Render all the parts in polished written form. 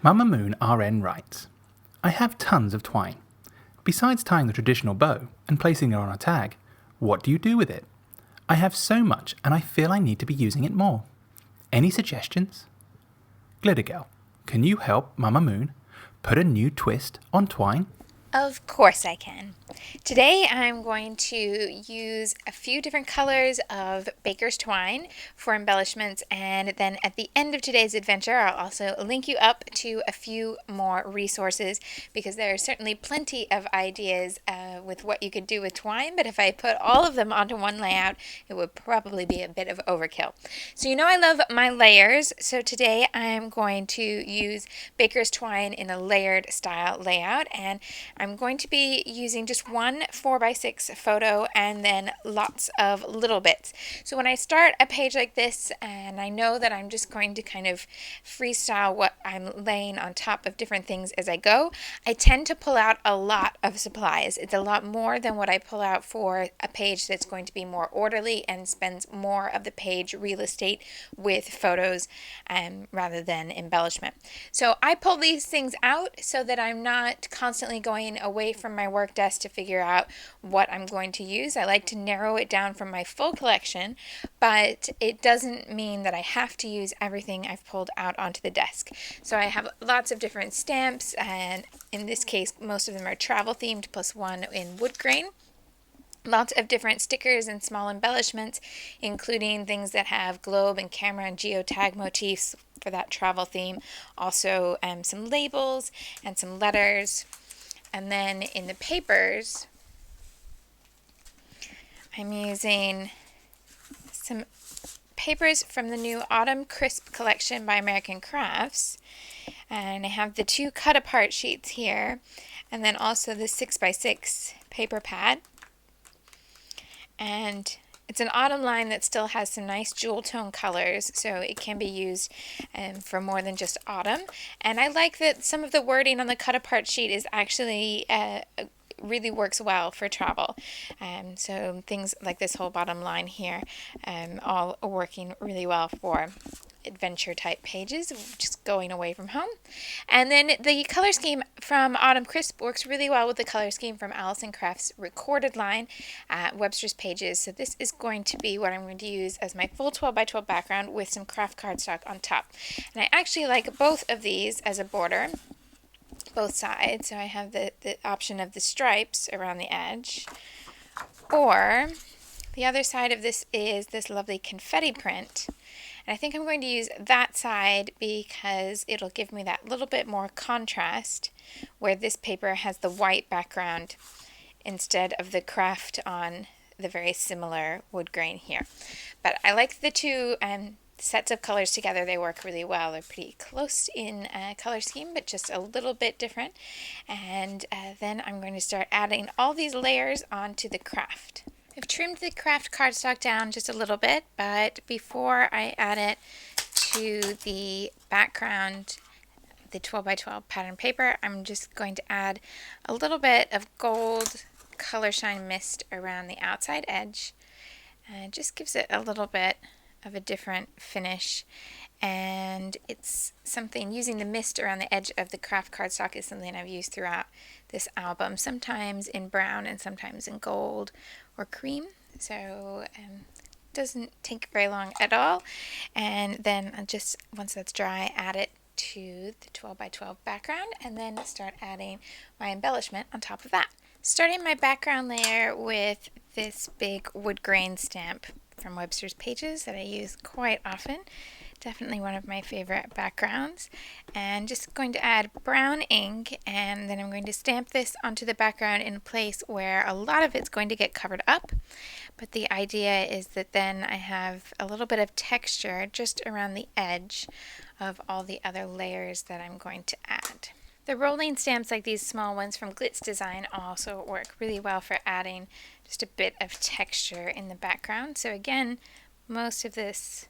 Mama Moon RN writes, I have tons of twine. Besides tying the traditional bow and placing it on a tag, what do you do with it? I have so much and I feel I need to be using it more. Any suggestions? Glitter Girl, can you help Mama Moon put a new twist on twine? Of course I can. Today I'm going to use a few different colors of baker's twine for embellishments, and then at the end of today's adventure I'll also link you up to a few more resources, because there are certainly plenty of ideas with what you could do with twine, but if I put all of them onto one layout it would probably be a bit of overkill. So you know I love my layers, so today I'm going to use baker's twine in a layered style layout, and I'm going to be using just one 4x6 photo and then lots of little bits. So when I start a page like this and I know that I'm just going to kind of freestyle what I'm laying on top of different things as I go, I tend to pull out a lot of supplies. It's a lot more than what I pull out for a page that's going to be more orderly and spends more of the page real estate with photos rather than embellishment. So I pull these things out so that I'm not constantly going away from my work desk to figure out what I'm going to use. I like to narrow it down from my full collection, but it doesn't mean that I have to use everything I've pulled out onto the desk. So I have lots of different stamps, and in this case most of them are travel themed plus one in wood grain. Lots of different stickers and small embellishments, including things that have globe and camera and geotag motifs for that travel theme. Also some labels and some letters. And then in the papers, I'm using some papers from the new Autumn Crisp collection by American Crafts. And I have the two cut apart sheets here, and then also the 6x6 paper pad. And it's an autumn line that still has some nice jewel tone colors, so it can be used for more than just autumn. And I like that some of the wording on the cut apart sheet is actually really works well for travel. So things like this whole bottom line here all working really well for adventure type pages, just going away from home. And then the color scheme from Autumn Crisp works really well with the color scheme from Allison Craft's recorded line at Webster's Pages. So this is going to be what I'm going to use as my full 12x12 background with some craft cardstock on top. And I actually like both of these as a border, both sides. So I have the option of the stripes around the edge, or the other side of this is this lovely confetti print. And I think I'm going to use that side because it'll give me that little bit more contrast, where this paper has the white background instead of the craft on the very similar wood grain here. But I like the two sets of colors together. They work really well. They're pretty close in color scheme, but just a little bit different. And then I'm going to start adding all these layers onto the craft. I've trimmed the craft cardstock down just a little bit, but before I add it to the background, the 12x12 pattern paper, I'm just going to add a little bit of gold color shine mist around the outside edge. And it just gives it a little bit of a different finish. And it's something, using the mist around the edge of the craft cardstock is something I've used throughout this album, sometimes in brown and sometimes in gold or cream. So doesn't take very long at all. And then just once that's dry, add it to the 12x12 background and then start adding my embellishment on top of that. Starting my background layer with this big wood grain stamp from Webster's Pages that I use quite often. Definitely one of my favorite backgrounds. And just going to add brown ink, and then I'm going to stamp this onto the background in a place where a lot of it's going to get covered up. But the idea is that then I have a little bit of texture just around the edge of all the other layers that I'm going to add. The rolling stamps like these small ones from Glitz Design also work really well for adding just a bit of texture in the background. So again, most of this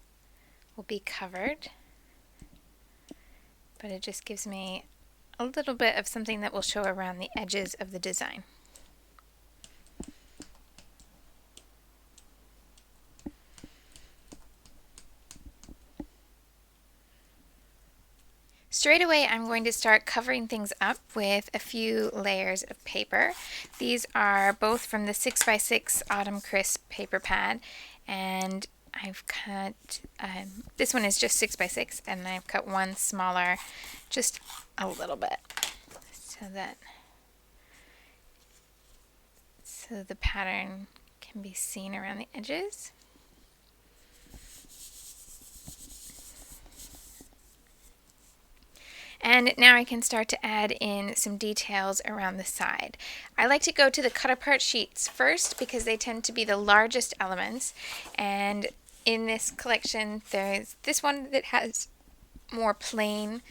will be covered, but it just gives me a little bit of something that will show around the edges of the design. Straight away, I'm going to start covering things up with a few layers of paper. These are both from the 6x6 Autumn Crisp paper pad, and I've cut, this one is just 6x6, and I've cut one smaller, just a little bit, so the pattern can be seen around the edges. And now I can start to add in some details around the side. I like to go to the cut apart sheets first because they tend to be the largest elements. And in this collection, there's this one that has more plain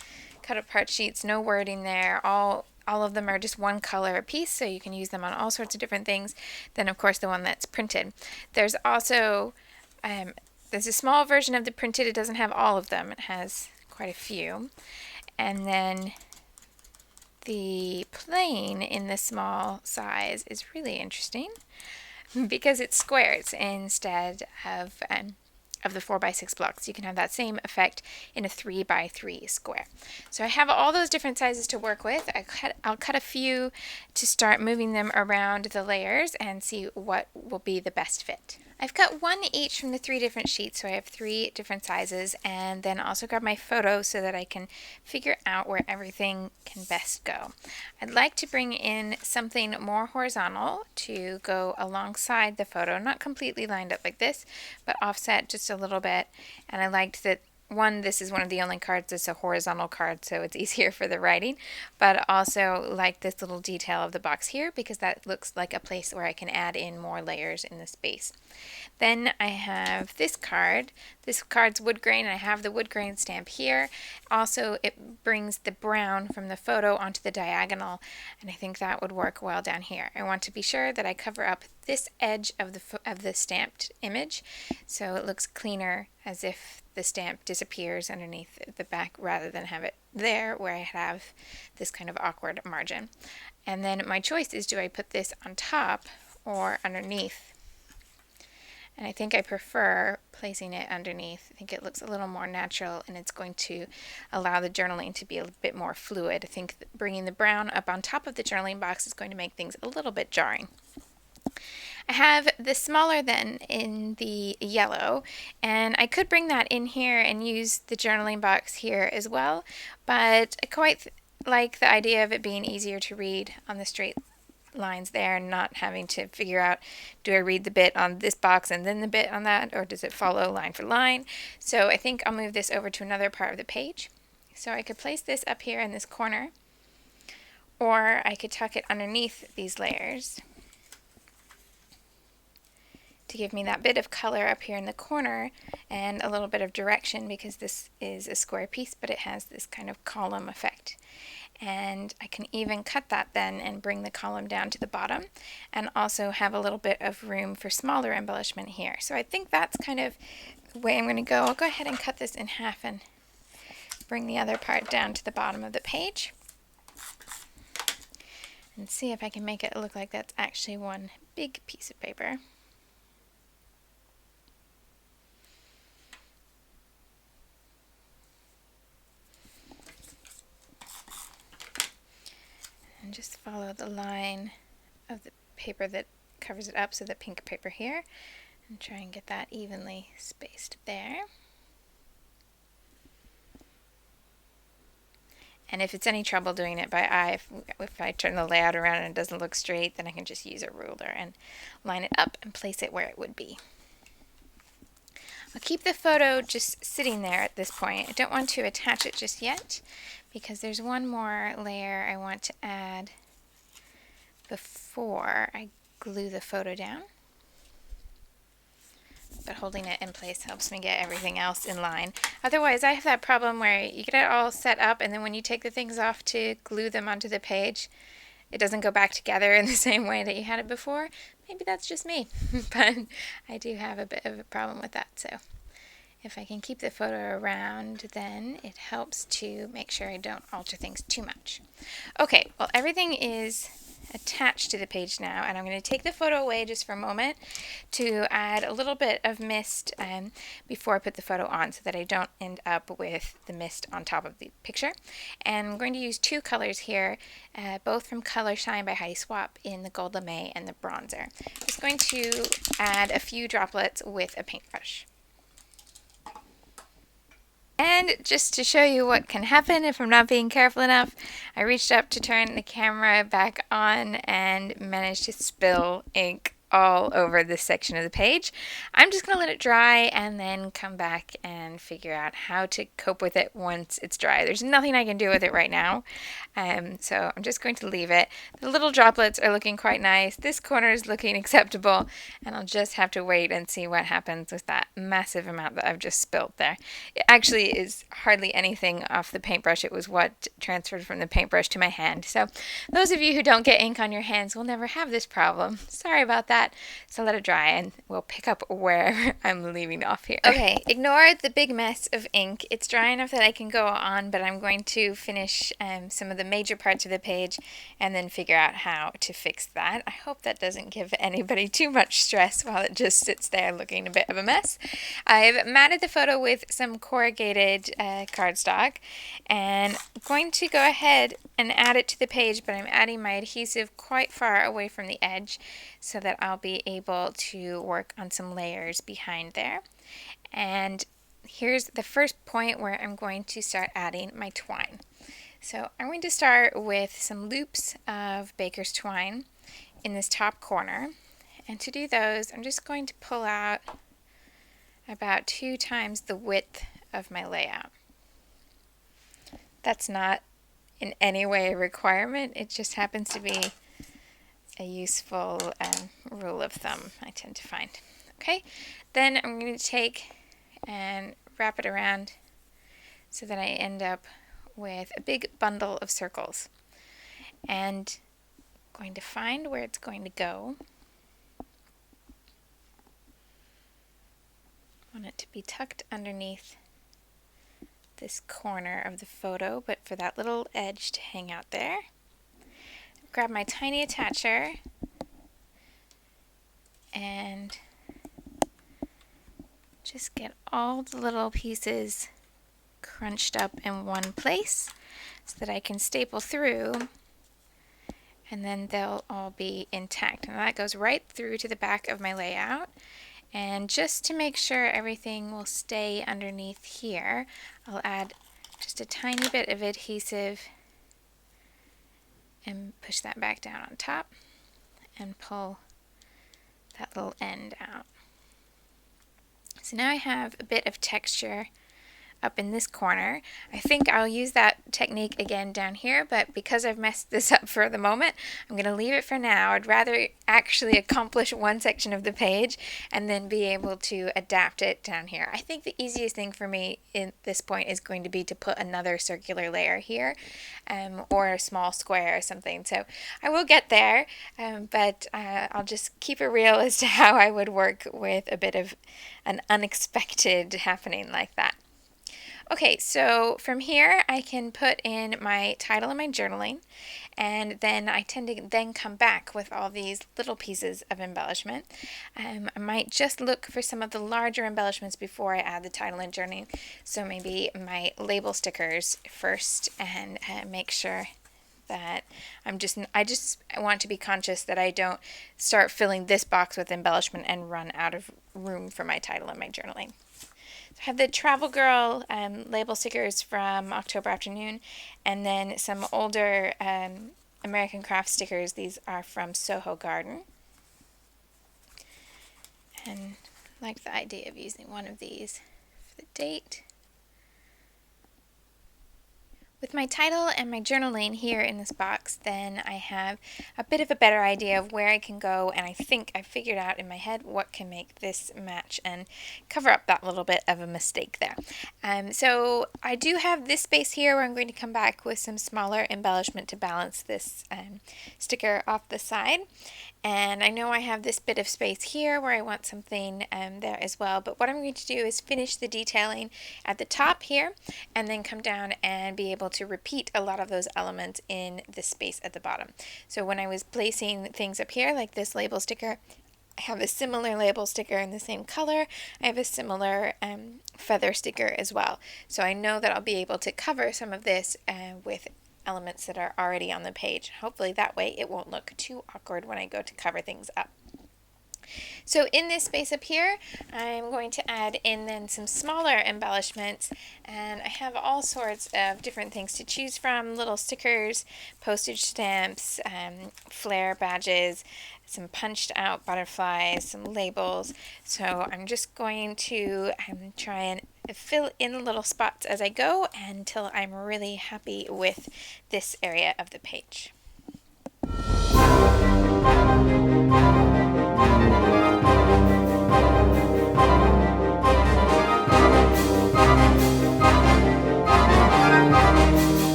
cut apart sheets, no wording there. All of them are just one color a piece, so you can use them on all sorts of different things. Then, of course, the one that's printed. There's also, there's a small version of the printed. It doesn't have all of them. It has quite a few. And then the plain in the small size is really interesting because it's squares instead of the 4x6 blocks. You can have that same effect in a 3x3 square. So I have all those different sizes to work with. I'll cut a few to start moving them around the layers and see what will be the best fit. I've cut one each from the 3 different sheets, so I have 3 different sizes, and then also grab my photo so that I can figure out where everything can best go. I'd like to bring in something more horizontal to go alongside the photo, not completely lined up like this, but offset just a little bit. And I liked that this is one of the only cards that's a horizontal card, so it's easier for the writing, but also like this little detail of the box here because that looks like a place where I can add in more layers in the space. Then I have this card. This card's wood grain, and I have the wood grain stamp here. Also, it brings the brown from the photo onto the diagonal, and I think that would work well down here. I want to be sure that I cover up this edge of the stamped image so it looks cleaner, as if the stamp disappears underneath the back rather than have it there where I have this kind of awkward margin. And then my choice is, do I put this on top or underneath? And I think I prefer placing it underneath. I think it looks a little more natural, and it's going to allow the journaling to be a bit more fluid. I think bringing the brown up on top of the journaling box is going to make things a little bit jarring. I have the smaller then in the yellow, and I could bring that in here and use the journaling box here as well, but I quite like the idea of it being easier to read on the straight lines there and not having to figure out, do I read the bit on this box and then the bit on that, or does it follow line for line? So I think I'll move this over to another part of the page. So I could place this up here in this corner, or I could tuck it underneath these layers to give me that bit of color up here in the corner and a little bit of direction, because this is a square piece but it has this kind of column effect. And I can even cut that then and bring the column down to the bottom, and also have a little bit of room for smaller embellishment here. So I think that's kind of the way I'm going to go. I'll go ahead and cut this in half and bring the other part down to the bottom of the page and see if I can make it look like that's actually one big piece of paper. And just follow the line of the paper that covers it up, so the pink paper here, and try and get that evenly spaced there. And if it's any trouble doing it by eye, if I turn the layout around and it doesn't look straight, then I can just use a ruler and line it up and place it where it would be. I'll keep the photo just sitting there at this point. I don't want to attach it just yet, because there's one more layer I want to add before I glue the photo down. But holding it in place helps me get everything else in line. Otherwise, I have that problem where you get it all set up, and then when you take the things off to glue them onto the page, it doesn't go back together in the same way that you had it before. Maybe that's just me, but I do have a bit of a problem with that. So if I can keep the photo around, then it helps to make sure I don't alter things too much. Okay, well, everything is attached to the page now, and I'm going to take the photo away just for a moment to add a little bit of mist before I put the photo on, so that I don't end up with the mist on top of the picture. And I'm going to use two colors here, both from Color Shine by Heidi Swapp, in the Gold Lame and the bronzer. I'm just going to add a few droplets with a paintbrush. And just to show you what can happen if I'm not being careful enough, I reached up to turn the camera back on and managed to spill ink all over this section of the page. I'm just going to let it dry and then come back and figure out how to cope with it once it's dry. There's nothing I can do with it right now, so I'm just going to leave it. The little droplets are looking quite nice. This corner is looking acceptable, and I'll just have to wait and see what happens with that massive amount that I've just spilled there. It actually is hardly anything off the paintbrush. It was what transferred from the paintbrush to my hand. So those of you who don't get ink on your hands will never have this problem. Sorry about that. So let it dry and we'll pick up wherever I'm leaving off here. Okay, ignore the big mess of ink. It's dry enough that I can go on, but I'm going to finish some of the major parts of the page and then figure out how to fix that. I hope that doesn't give anybody too much stress while it just sits there looking a bit of a mess. I've matted the photo with some corrugated cardstock, and I'm going to go ahead and add it to the page, but I'm adding my adhesive quite far away from the edge so that I'll be able to work on some layers behind there. And here's the first point where I'm going to start adding my twine. So I'm going to start with some loops of baker's twine in this top corner. And to do those, I'm just going to pull out about 2 times the width of my layout. That's not in any way a requirement. It just happens to be a useful rule of thumb, I tend to find. Okay, then I'm going to take and wrap it around so that I end up with a big bundle of circles. And I'm going to find where it's going to go. I want it to be tucked underneath this corner of the photo, but for that little edge to hang out there. Grab my tiny attacher and just get all the little pieces crunched up in one place so that I can staple through, and then they'll all be intact. And that goes right through to the back of my layout. And just to make sure everything will stay underneath here, I'll add just a tiny bit of adhesive and push that back down on top and pull that little end out. So now I have a bit of texture up in this corner. I think I'll use that technique again down here, but because I've messed this up for the moment, I'm going to leave it for now. I'd rather actually accomplish one section of the page and then be able to adapt it down here. I think the easiest thing for me at this point is going to be to put another circular layer here, or a small square or something. So I will get there, but I'll just keep it real as to how I would work with a bit of an unexpected happening like that. Okay, so from here I can put in my title and my journaling, and then I tend to then come back with all these little pieces of embellishment. I might just look for some of the larger embellishments before I add the title and journaling, so maybe my label stickers first, and make sure that I want to be conscious that I don't start filling this box with embellishment and run out of room for my title and my journaling. I have the Travel Girl label stickers from October Afternoon, and then some older American Craft stickers. These are from Soho Garden. And I like the idea of using one of these for the date. With my title and my journaling here in this box, then I have a bit of a better idea of where I can go, and I think I figured out in my head what can make this match and cover up that little bit of a mistake there. So I do have this space here where I'm going to come back with some smaller embellishment to balance this sticker off the side. And I know I have this bit of space here where I want something there as well, but what I'm going to do is finish the detailing at the top here and then come down and be able able to repeat a lot of those elements in the space at the bottom. So when I was placing things up here, like this label sticker, I have a similar label sticker in the same color. I have a similar feather sticker as well. So I know that I'll be able to cover some of this with elements that are already on the page. Hopefully that way it won't look too awkward when I go to cover things up. So in this space up here, I'm going to add in then some smaller embellishments, and I have all sorts of different things to choose from: little stickers, postage stamps, flare badges, some punched out butterflies, some labels. So I'm just going to try and fill in little spots as I go until I'm really happy with this area of the page.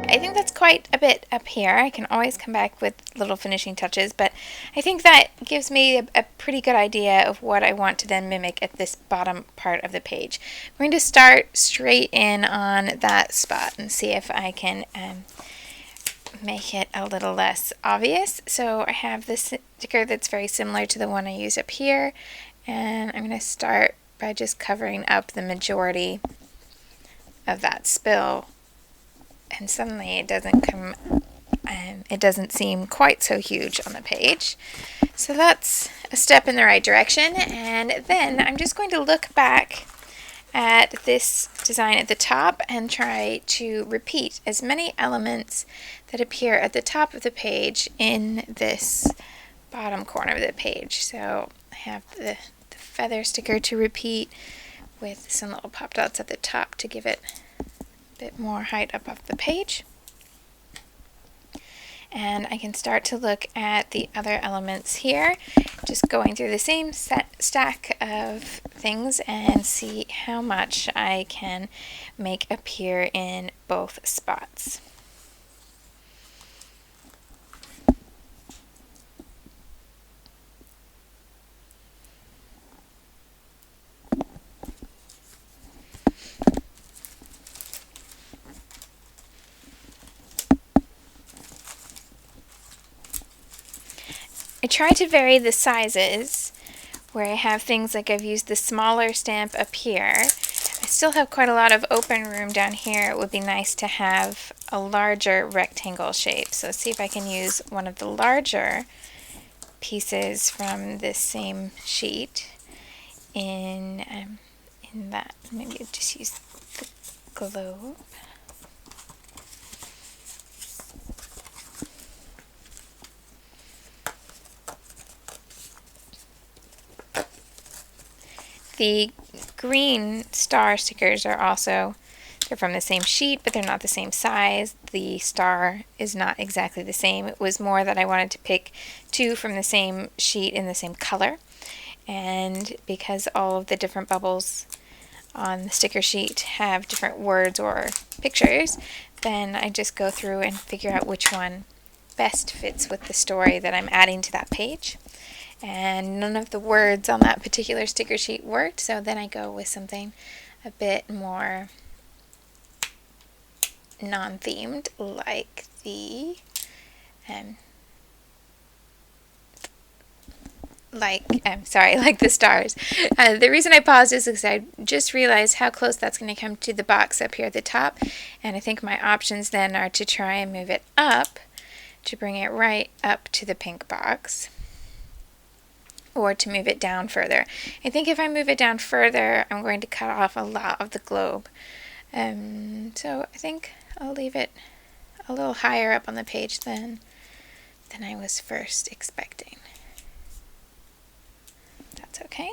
I think that's quite a bit up here. I can always come back with little finishing touches, but I think that gives me a pretty good idea of what I want to then mimic at this bottom part of the page. I'm going to start straight in on that spot and see if I can make it a little less obvious. So I have this sticker that's very similar to the one I use up here, and I'm going to start by just covering up the majority of that spill. And suddenly it doesn't seem quite so huge on the page. So that's a step in the right direction. And then I'm just going to look back at this design at the top and try to repeat as many elements that appear at the top of the page in this bottom corner of the page. So I have the feather sticker to repeat with some little pop dots at the top to give it bit more height up off the page. And I can start to look at the other elements here, just going through the same stack of things and see how much I can make appear in both spots. I try to vary the sizes, where I have things like I've used the smaller stamp up here. I still have quite a lot of open room down here. It would be nice to have a larger rectangle shape. So let's see if I can use one of the larger pieces from this same sheet in that. Maybe I'll just use the globe. The green star stickers are also, they're from the same sheet, but they're not the same size. The star is not exactly the same. It was more that I wanted to pick two from the same sheet in the same color. And because all of the different bubbles on the sticker sheet have different words or pictures, then I just go through and figure out which one best fits with the story that I'm adding to that page. And none of the words on that particular sticker sheet worked, so then I go with something a bit more non-themed, like the like the stars. The reason I paused is because I just realized how close that's going to come to the box up here at the top, and I think my options then are to try and move it up to bring it right up to the pink box, or to move it down further. I think if I move it down further, I'm going to cut off a lot of the globe. So I think I'll leave it a little higher up on the page than I was first expecting. That's okay.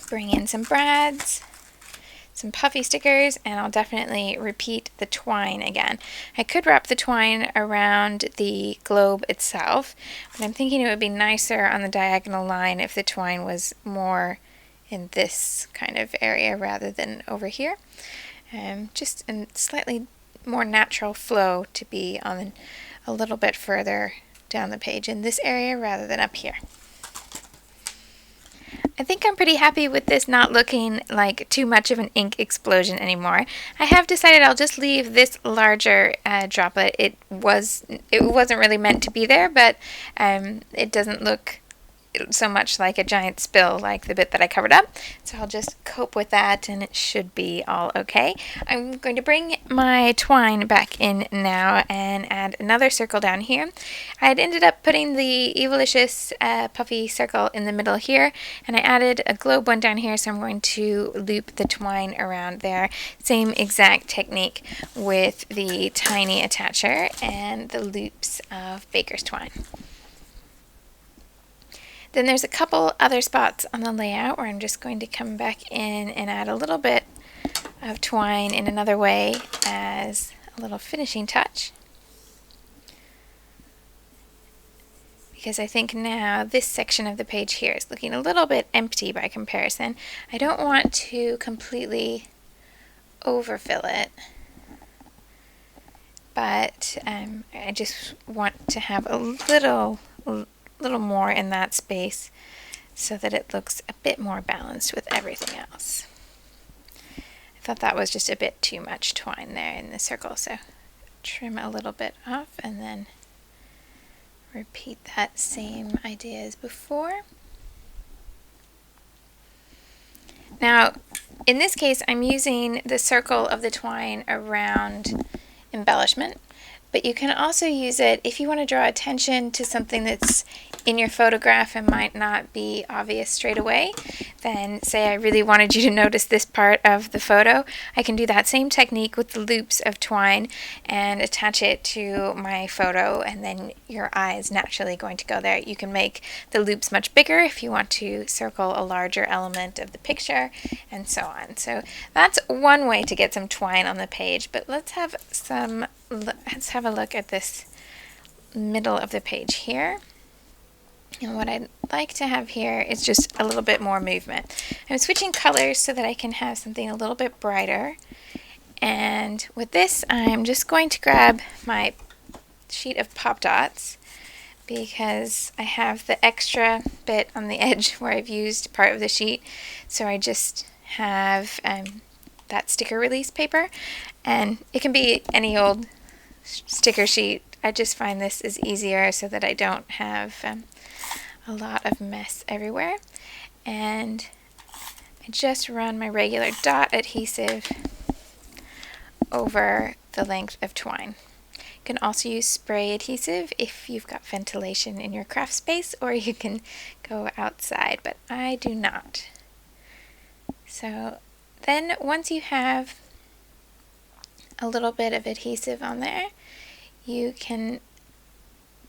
Bring in some brads. some puffy stickers, and I'll definitely repeat the twine again. I could wrap the twine around the globe itself, but I'm thinking it would be nicer on the diagonal line if the twine was more in this kind of area rather than over here. Just a slightly more natural flow to be on a little bit further down the page in this area rather than up here. I think I'm pretty happy with this not looking like too much of an ink explosion anymore. I have decided I'll just leave this larger droplet. It wasn't really meant to be there, but it doesn't look so much like a giant spill like the bit that I covered up. So I'll just cope with that and it should be all okay. I'm going to bring my twine back in now and add another circle down here. I had ended up putting the Evilicious puffy circle in the middle here, and I added a globe one down here, so I'm going to loop the twine around there. Same exact technique with the tiny attacher and the loops of baker's twine. Then there's a couple other spots on the layout where I'm just going to come back in and add a little bit of twine in another way as a little finishing touch. Because I think now this section of the page here is looking a little bit empty by comparison. I don't want to completely overfill it, but I just want to have a little more in that space so that it looks a bit more balanced with everything else. I thought that was just a bit too much twine there in the circle, so trim a little bit off and then repeat that same idea as before. Now, in this case, I'm using the circle of the twine around embellishment, but you can also use it if you want to draw attention to something that's in your photograph and might not be obvious straight away. Then say I really wanted you to notice this part of the photo, I can do that same technique with the loops of twine and attach it to my photo, and then your eye is naturally going to go there. You can make the loops much bigger if you want to circle a larger element of the picture, and so on. So that's one way to get some twine on the page, but let's have a look at this middle of the page here. And what I'd like to have here is just a little bit more movement. I'm switching colors so that I can have something a little bit brighter. And with this, I'm just going to grab my sheet of pop dots because I have the extra bit on the edge where I've used part of the sheet. So I just have that sticker release paper, and it can be any old sticker sheet. I just find this is easier so that I don't have a lot of mess everywhere. And I just run my regular dot adhesive over the length of twine. You can also use spray adhesive if you've got ventilation in your craft space, or you can go outside, but I do not. So then once you have a little bit of adhesive on there, you can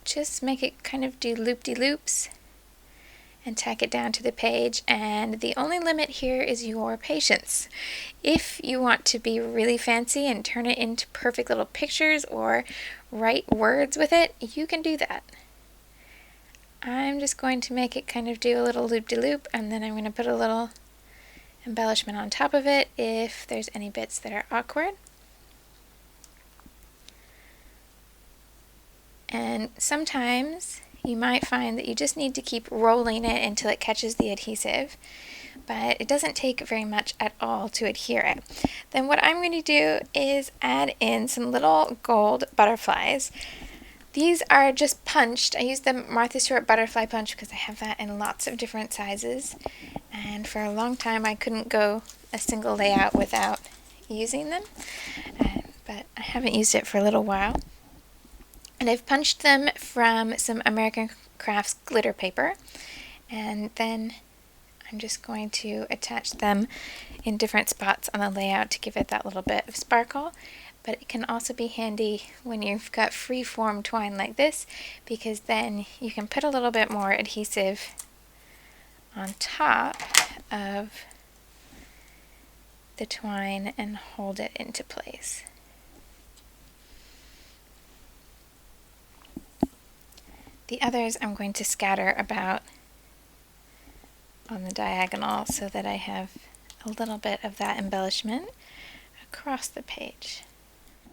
just make it kind of do loop-de-loops and tack it down to the page, and the only limit here is your patience. If you want to be really fancy and turn it into perfect little pictures or write words with it, you can do that. I'm just going to make it kind of do a little loop-de-loop, and then I'm going to put a little embellishment on top of it if there's any bits that are awkward. And sometimes you might find that you just need to keep rolling it until it catches the adhesive, but it doesn't take very much at all to adhere it. Then what I'm going to do is add in some little gold butterflies. These are just punched. I use the Martha Stewart butterfly punch because I have that in lots of different sizes, and for a long time I couldn't go a single layout without using them, but I haven't used it for a little while. And I've punched them from some American Crafts glitter paper, and then I'm just going to attach them in different spots on the layout to give it that little bit of sparkle. But it can also be handy when you've got free form twine like this, because then you can put a little bit more adhesive on top of the twine and hold it into place. The others I'm going to scatter about on the diagonal so that I have a little bit of that embellishment across the page.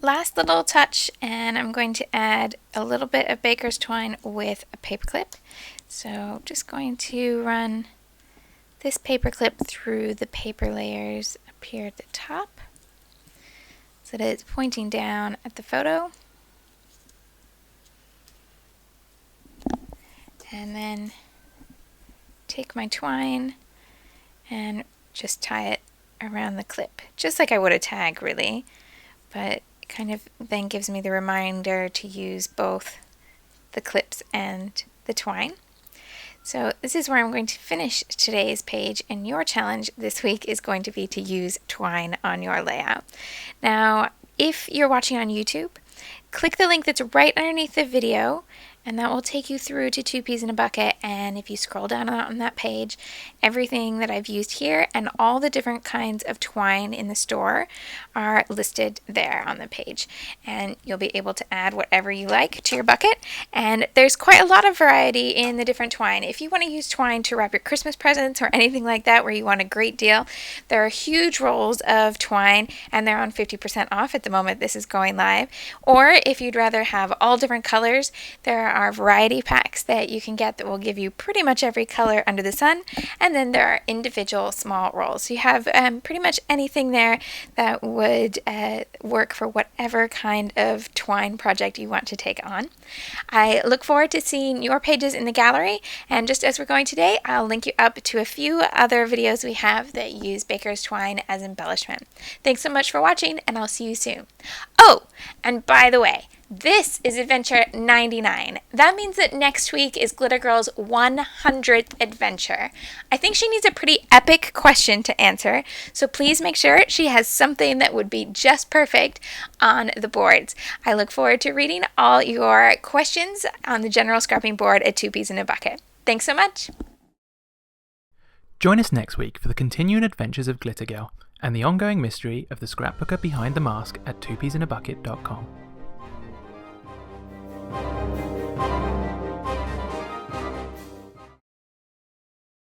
Last little touch, and I'm going to add a little bit of baker's twine with a paper clip. So just going to run this paper clip through the paper layers up here at the top so that it's pointing down at the photo. And then take my twine and just tie it around the clip, just like I would a tag really, but it kind of then gives me the reminder to use both the clips and the twine. So this is where I'm going to finish today's page, and your challenge this week is going to be to use twine on your layout. Now, if you're watching on YouTube, click the link that's right underneath the video, and that will take you through to Two Peas in a Bucket. And if you scroll down on that page, everything that I've used here and all the different kinds of twine in the store are listed there on the page. And you'll be able to add whatever you like to your bucket. And there's quite a lot of variety in the different twine. If you want to use twine to wrap your Christmas presents or anything like that where you want a great deal, there are huge rolls of twine, and they're on 50% off at the moment this is going live. Or if you'd rather have all different colors, there are variety packs that you can get that will give you pretty much every color under the sun, and then there are individual small rolls. So you have pretty much anything there that would work for whatever kind of twine project you want to take on. I look forward to seeing your pages in the gallery, and just as we're going today, I'll link you up to a few other videos we have that use baker's twine as embellishment. Thanks so much for watching, and I'll see you soon. Oh, and by the way, this is adventure 99. That means that next week is Glitter Girl's 100th adventure. I think she needs a pretty epic question to answer, so please make sure she has something that would be just perfect on the boards. I look forward to reading all your questions on the general scrapping board at Two Peas in a Bucket. Thanks so much. Join us next week for the continuing adventures of Glitter Girl and the ongoing mystery of the scrapbooker behind the mask at twopeasinabucket.com.